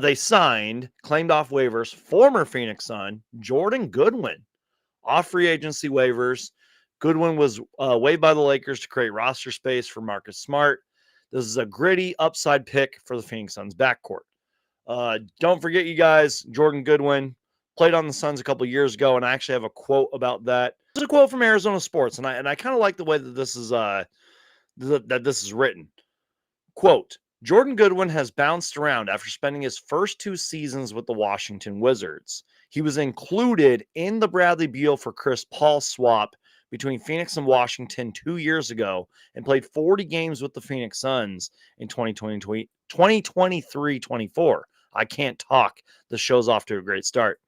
They signed, claimed off waivers, former Phoenix Sun, Jordan Goodwin, off free agency waivers. Goodwin was waived by the Lakers to create roster space for Marcus Smart. This is a gritty upside pick for the Phoenix Suns backcourt. Don't forget, you guys, Jordan Goodwin played on the Suns a couple years ago, and I actually have a quote about that. This is a quote from Arizona Sports, and I kind of like the way that this is written. Quote, Jordan Goodwin has bounced around after spending his first 2 seasons with the Washington Wizards. He was included in the Bradley Beal for Chris Paul swap between Phoenix and Washington 2 years ago and played 40 games with the Phoenix Suns in 2023-24. I can't talk. The show's off to a great start.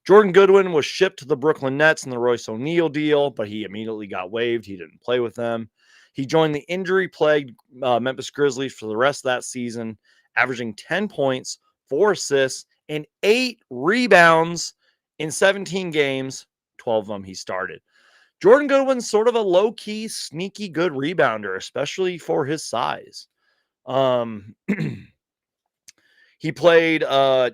Jordan Goodwin was shipped to the Brooklyn Nets in the Royce O'Neal deal, but he immediately got waived. He didn't play with them. He joined the injury-plagued Memphis Grizzlies for the rest of that season, averaging 10 points, 4 assists, and 8 rebounds in 17 games. 12 of them he started. Jordan Goodwin's sort of a low-key, sneaky good rebounder, especially for his size. He played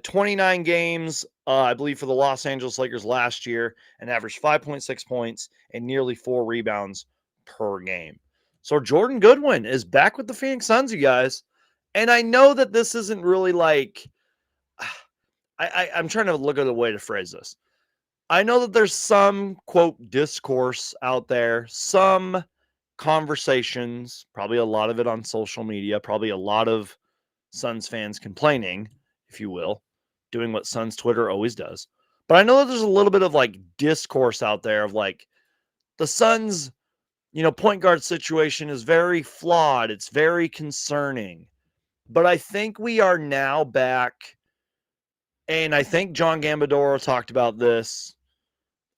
29 games, I believe, for the Los Angeles Lakers last year and averaged 5.6 points and nearly 4 rebounds per game. So Jordan Goodwin is back with the Phoenix Suns, you guys. And I know that this isn't really like, I'm trying to look at a way to phrase this. I know that there's some, quote, discourse out there, some conversations, probably a lot of it on social media, probably a lot of Suns fans complaining, if you will, doing what Suns Twitter always does. But I know that there's a little bit of like discourse out there of like the Suns, point guard situation is very flawed. It's very concerning. But I think we are now back, and I think John Gambadoro talked about this.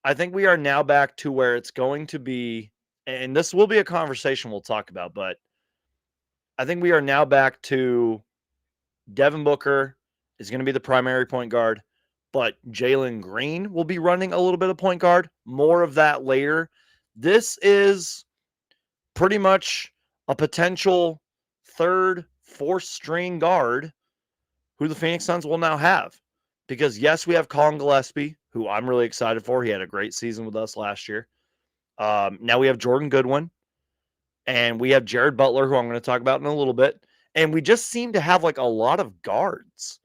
I think we are now back to where it's going to be, and this will be a conversation we'll talk about, but I think we are now back to Devin Booker is going to be the primary point guard, but Jalen Green will be running a little bit of point guard. More of that later. This is pretty much a potential third, fourth string guard who the Phoenix Suns will now have. Because, yes, we have Colin Gillespie, who I'm really excited for. He had a great season with us last year. Now we have Jordan Goodwin, and we have Jared Butler, who I'm going to talk about in a little bit. And we just seem to have like a lot of guards.